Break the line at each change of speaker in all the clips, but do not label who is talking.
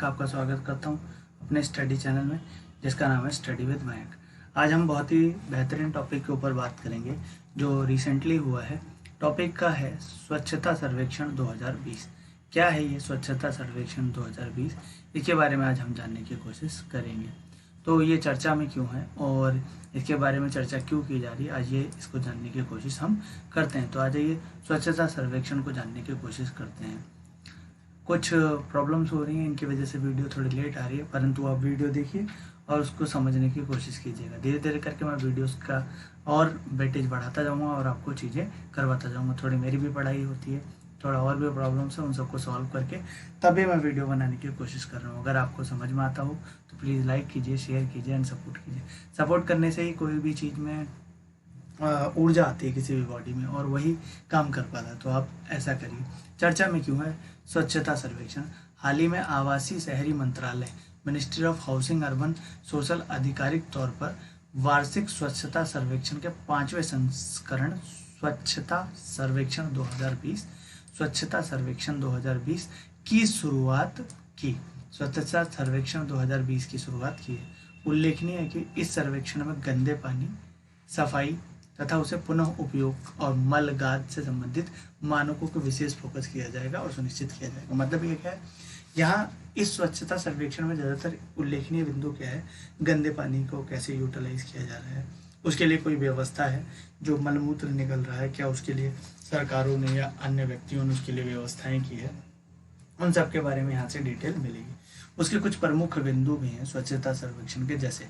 आपका स्वागत करता हूं अपने स्टडी चैनल में जिसका नाम है स्टडी विद मयंक। आज हम बहुत ही बेहतरीन टॉपिक के ऊपर बात करेंगे जो रिसेंटली हुआ है। टॉपिक का है स्वच्छता सर्वेक्षण 2020। क्या है ये स्वच्छता सर्वेक्षण 2020, इसके बारे में आज हम जानने की कोशिश करेंगे। तो ये चर्चा में क्यों है और इसके बारे में चर्चा क्यों की जा रही है, आज ये इसको जानने की कोशिश हम करते हैं। तो आज ये स्वच्छता सर्वेक्षण को जानने की कोशिश करते हैं। कुछ प्रॉब्लम्स हो रही हैं, इनकी वजह से वीडियो थोड़ी लेट आ रही है, परंतु आप वीडियो देखिए और उसको समझने की कोशिश कीजिएगा। धीरे धीरे करके मैं वीडियोस का और वेटेज बढ़ाता जाऊंगा और आपको चीज़ें करवाता जाऊंगा। थोड़ी मेरी भी पढ़ाई होती है, थोड़ा और भी प्रॉब्लम्स है, उन सबको सॉल्व करके तभी मैं वीडियो बनाने की कोशिश कर रहा हूँ। अगर आपको समझ में आता हो तो प्लीज़ लाइक कीजिए, शेयर कीजिए एंड सपोर्ट कीजिए। सपोर्ट करने से ही कोई भी चीज़ में ऊर्जा आती है किसी भी बॉडी में और वही काम कर पाता है। तो आप ऐसा करिए। चर्चा में क्यों है स्वच्छता सर्वेक्षण। हाल ही में आवासीय शहरी मंत्रालय ministry of housing urban social आधिकारिक तौर पर वार्षिक स्वच्छता सर्वेक्षण के 5वें संस्करण स्वच्छता सर्वेक्षण 2020 की शुरुआत की। स्वच्छता सर्वेक्षण 2020 की शुरुआत की है। उल्लेखनीय है कि इस सर्वेक्षण में गंदे पानी, सफाई तथा उसे पुनः उपयोग और मल गाद से संबंधित मानकों को विशेष फोकस किया जाएगा और सुनिश्चित किया जाएगा। मतलब ये क्या है, यहाँ इस स्वच्छता सर्वेक्षण में ज़्यादातर उल्लेखनीय बिंदु क्या है, गंदे पानी को कैसे यूटिलाइज किया जा रहा है, उसके लिए कोई व्यवस्था है, जो मलमूत्र निकल रहा है क्या उसके लिए सरकारों ने या अन्य व्यक्तियों ने उसके लिए व्यवस्थाएं की है, उन सब के बारे में यहाँ से डिटेल मिलेगी। उसके कुछ प्रमुख बिंदु भी हैं स्वच्छता सर्वेक्षण के, जैसे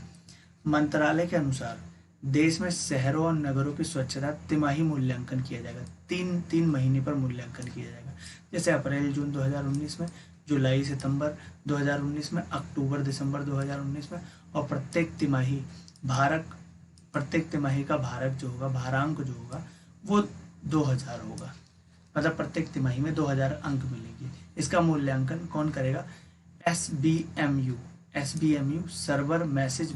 मंत्रालय के अनुसार देश में शहरों और नगरों की स्वच्छता तिमाही मूल्यांकन किया जाएगा। तीन महीने पर मूल्यांकन किया जाएगा। जैसे अप्रैल जून 2019 में, जुलाई सितंबर 2019 में, अक्टूबर दिसंबर 2019 में, और प्रत्येक तिमाही का भारक जो होगा, भारांक जो होगा वो 2000 होगा। मतलब प्रत्येक तिमाही में 2000 अंक मिलेंगे। इसका मूल्यांकन कौन करेगा? SBMU server message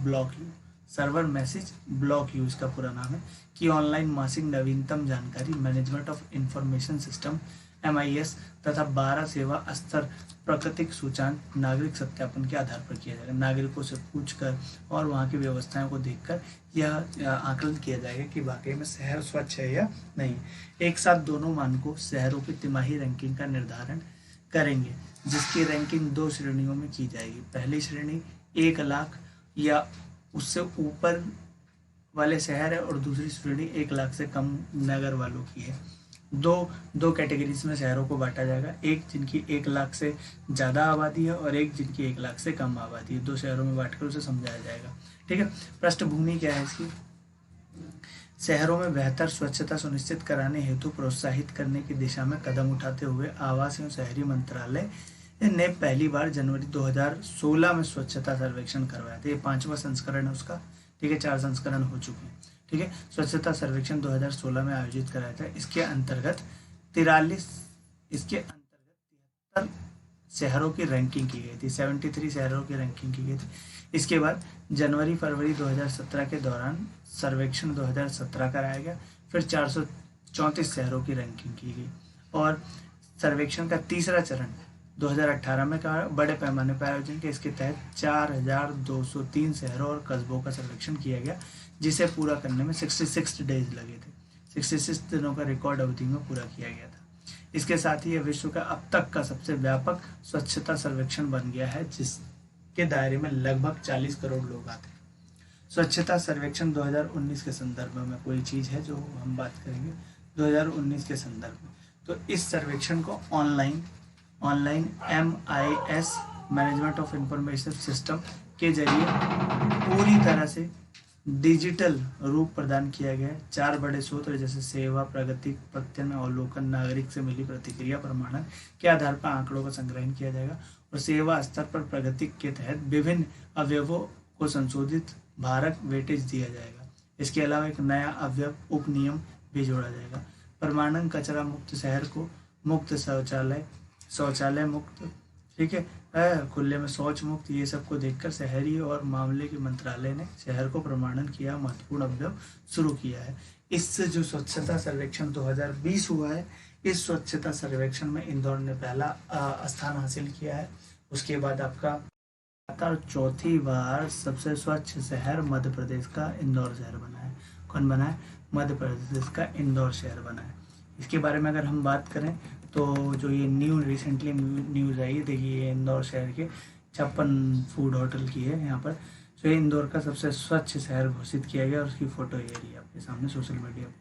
block you इसका पूरा नाम है, कि ऑनलाइन मासिक नवीनतम जानकारी management of information system MIS तथा 12 सेवा स्तर प्राकृतिक सूचांक नागरिक सत्यापन के आधार पर किया जाएगा। नागरिकों से पूछकर और वहाँ की व्यवस्थाओं को देखकर यह आकलन किया जाएगा कि वाकई में शहर स्वच्छ है या नहीं। एक साथ दोनों मानकों शहरों की तिमाही रैंकिंग का निर्धारण करेंगे, जिसकी रैंकिंग 2 श्रेणियों में की जाएगी। पहली श्रेणी 1 लाख या उससे ऊपर वाले शहर है और दूसरी श्रेणी 1 लाख से कम नगर वालों की है। दो कैटेगरीज में शहरों को बांटा जाएगा, एक जिनकी 1 लाख से ज़्यादा आबादी है और एक जिनकी 1 लाख से कम आबादी है। 2 शहरों में बांटकर उसे समझाया जाएगा। ठीक है। पृष्ठभूमि क्या है इसकी? शहरों में बेहतर स्वच्छता सुनिश्चित कराने हेतु प्रोत्साहित करने की दिशा में कदम उठाते हुए आवास एवं शहरी मंत्रालय ने पहली बार जनवरी 2016 में स्वच्छता सर्वेक्षण करवाया था। ये 5वां संस्करण है उसका। ठीक है, 4 संस्करण हो चुके हैं। ठीक है, स्वच्छता सर्वेक्षण 2016 में आयोजित कराया था। इसके अंतर्गत 73 शहरों की रैंकिंग की गई थी। 73 शहरों की रैंकिंग की गई थी। इसके बाद जनवरी फरवरी 2017 के दौरान सर्वेक्षण 2017 कराया गया। फिर 434 शहरों की रैंकिंग की गई और सर्वेक्षण का तीसरा चरण 2018 में का बड़े पैमाने पर आयोजन किया। इसके तहत 4203 शहरों और कस्बों का सर्वेक्षण किया गया, जिसे पूरा करने में 66 डेज लगे थे। 66 दिनों का रिकॉर्ड अवधि में पूरा किया गया था। इसके साथ ही यह विश्व का अब तक का सबसे व्यापक स्वच्छता सर्वेक्षण बन गया है, जिसके दायरे में लगभग 40 करोड़ लोग आते हैं। स्वच्छता सर्वेक्षण 2019 के संदर्भ में कोई चीज़ है जो हम बात करेंगे 2019 के संदर्भ में। तो इस सर्वेक्षण को online MIS management of information system के जरिए पूरी तरह से डिजिटल रूप प्रदान किया गया है। 4 बड़े सूत्र जैसे सेवा, प्रगति, प्रत्ययन, अवलोकन, नागरिक से मिली प्रतिक्रिया, प्रमाणन के आधार पर आंकड़ों का संग्रहण किया जाएगा और सेवा स्तर पर प्रगति के तहत विभिन्न अवयवों को संशोधित भारक वेटेज दिया जाएगा। इसके अलावा एक नया अवयव उपनियम भी जोड़ा जाएगा। प्रमाणन कचरा मुक्त शहर को मुक्त शौचालय मुक्त, ठीक है, खुले में शौच मुक्त, ये सब को देखकर शहरी और मामले के मंत्रालय ने शहर को प्रमाणन किया, महत्वपूर्ण अवयव शुरू किया है। इससे जो स्वच्छता सर्वेक्षण 2020 हुआ है, इस स्वच्छता सर्वेक्षण में इंदौर ने पहला स्थान हासिल किया है। उसके बाद आपका लगातार चौथी बार सबसे स्वच्छ शहर मध्य प्रदेश का इंदौर शहर बना है। कौन बना है? मध्य प्रदेश का इंदौर शहर बना है। इसके बारे में अगर हम बात करें तो जो ये रिसेंटली न्यूज़ आई, देखिए ये इंदौर शहर के 56 फूड होटल की है यहाँ पर। तो ये इंदौर का सबसे स्वच्छ शहर घोषित किया गया और उसकी फ़ोटो ये रही है आपके सामने सोशल मीडिया पे,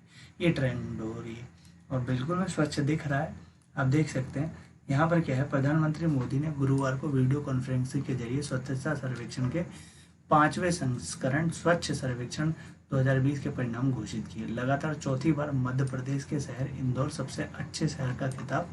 ये ट्रेंड हो रही है और बिल्कुल में स्वच्छ दिख रहा है, आप देख सकते हैं। यहाँ पर क्या है, प्रधानमंत्री मोदी ने गुरुवार को वीडियो कॉन्फ्रेंसिंग के जरिए स्वच्छता सर्वेक्षण के 5वें संस्करण स्वच्छ सर्वेक्षण 2020 के परिणाम घोषित किए। लगातार चौथी बार मध्य प्रदेश के शहर इंदौर सबसे अच्छे शहर का खिताब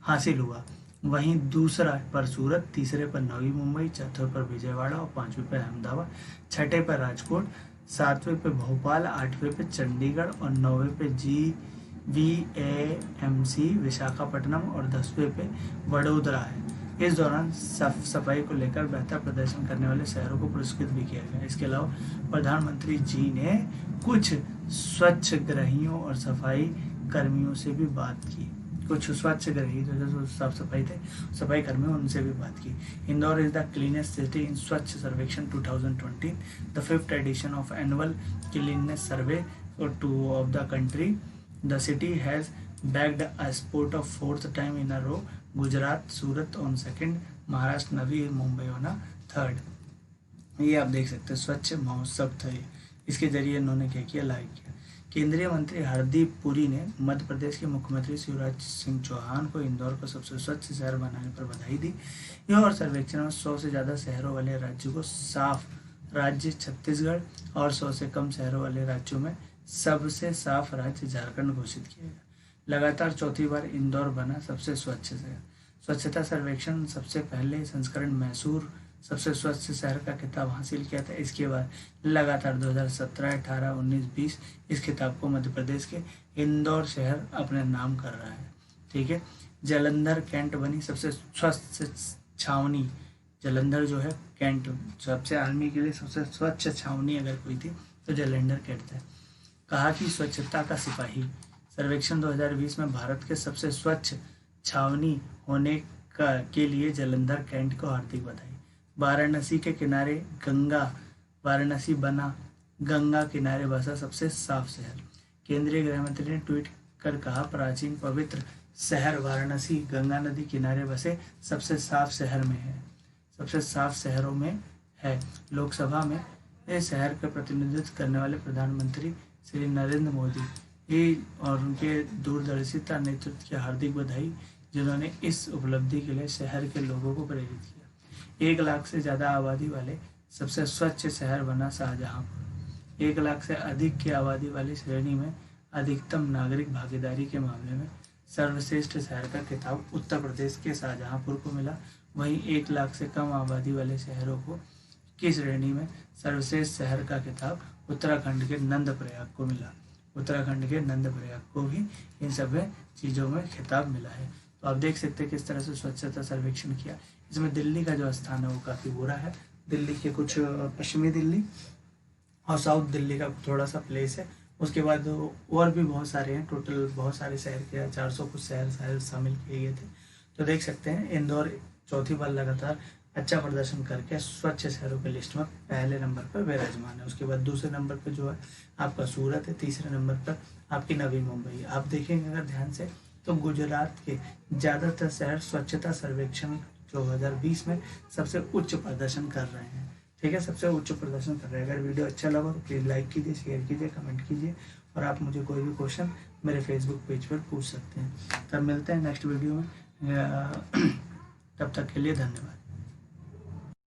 हासिल हुआ। वहीं दूसरा पर सूरत, तीसरे पर नवी मुंबई, चौथे पर विजयवाड़ा और 5वें पर अहमदाबाद, छठे पर राजकोट, 7वें पे भोपाल, 8वें पे चंडीगढ़ और 9वें पे GVAMC विशाखापट्टनम और 10वें पे वडोदरा है। इस दौरान साफ सफाई को लेकर बेहतर प्रदर्शन करने वाले शहरों को पुरस्कृत भी किया गया। इसके अलावा प्रधानमंत्री जी ने कुछ स्वच्छग्रहियों और सफाई कर्मियों से भी बात की। कुछ स्वच्छग्रही जो साफ सफाई थे, सफाई कर्मियों, उनसे भी बात की। Indore is the cleanest city in Swachh Survekshan 2020, the 5th edition of annual cleanness survey of the country. The city has bagged a spot of 4th time in a row. Gujarat Surat on 2nd, Maharashtra Navi Mumbai on 3rd। ये आप देख सकते हैं स्वच्छ महोत्सव था ये। इसके जरिए इन्होंने क्या किया, लाइक किया। केंद्रीय मंत्री हरदीप पुरी ने मध्य प्रदेश के मुख्यमंत्री शिवराज सिंह चौहान को इंदौर को सबसे स्वच्छ शहर बनाने पर बधाई दी। यह और सर्वेक्षण में 100 से ज़्यादा शहरों वाले राज्यों को साफ राज्य छत्तीसगढ़ और 100 से कम शहरों वाले राज्यों में सबसे साफ राज्य झारखंड घोषित किया गया। लगातार चौथी बार इंदौर बना सबसे स्वच्छ शहर। स्वच्छता सर्वेक्षण सबसे पहले संस्करण मैसूर सबसे स्वच्छ शहर का खिताब हासिल किया था। इसके बाद लगातार 2017, 18, 19, 20 इस खिताब को मध्य प्रदेश के इंदौर शहर अपने नाम कर रहा है। ठीक है। जालंधर कैंट बनी सबसे स्वच्छ छावनी। जालंधर जो है कैंट, सबसे आर्मी के लिए सबसे स्वच्छ छावनी अगर कोई थी तो जालंधर कैंट है। कहा कि स्वच्छता का सिपाही। सर्वेक्षण 2020 में भारत के सबसे स्वच्छ छावनी होने के लिए जालंधर कैंट को हार्दिक बधाई। वाराणसी के किनारे गंगा, वाराणसी बना गंगा किनारे बसा सबसे साफ शहर। केंद्रीय गृह मंत्री ने ट्वीट कर कहा, प्राचीन पवित्र शहर वाराणसी गंगा नदी किनारे बसे सबसे साफ शहर में है, सबसे साफ शहरों में है। लोकसभा में इस शहर का प्रतिनिधित्व करने वाले प्रधानमंत्री श्री नरेंद्र मोदी और उनके दूरदर्शिता नेतृत्व की हार्दिक बधाई, जिन्होंने इस उपलब्धि के लिए शहर के लोगों को प्रेरित किया। 1 लाख से ज़्यादा आबादी वाले सबसे स्वच्छ शहर बना शाहजहांपुर। 1 लाख से अधिक की आबादी वाली श्रेणी में अधिकतम नागरिक भागीदारी के मामले में सर्वश्रेष्ठ शहर का खिताब उत्तर प्रदेश के शाहजहांपुर को मिला। वहीं 1 लाख से कम आबादी वाले शहरों को की श्रेणी में सर्वश्रेष्ठ शहर का खिताब उत्तराखंड के नंदप्रयाग को मिला। उत्तराखंड के नंदप्रयाग को भी इन सब चीज़ों में खिताब मिला है। तो आप देख सकते हैं किस तरह से स्वच्छता सर्वेक्षण किया। इसमें दिल्ली का जो स्थान है वो काफ़ी बुरा है। दिल्ली के कुछ पश्चिमी दिल्ली और साउथ दिल्ली का थोड़ा सा प्लेस है। उसके बाद और भी बहुत सारे हैं, टोटल बहुत सारे शहर के 400 कुछ शहर शामिल किए गए थे। तो देख सकते हैं इंदौर चौथी बार लगातार अच्छा प्रदर्शन करके स्वच्छ शहरों की लिस्ट में पहले नंबर पर विराजमान है। उसके बाद दूसरे नंबर पर जो है आपका सूरत है, तीसरे नंबर पर आपकी नवी मुंबई। आप देखेंगे अगर ध्यान से तो गुजरात के ज़्यादातर शहर स्वच्छता सर्वेक्षण 2020 में सबसे उच्च प्रदर्शन कर रहे हैं। ठीक है, सबसे उच्च प्रदर्शन कर रहे हैं। अगर वीडियो अच्छा लगा तो प्लीज़ लाइक कीजिए, शेयर कीजिए, कमेंट कीजिए और आप मुझे कोई भी क्वेश्चन मेरे फेसबुक पेज पर पूछ सकते हैं। तब मिलते हैं नेक्स्ट वीडियो में। तब तक के लिए धन्यवाद।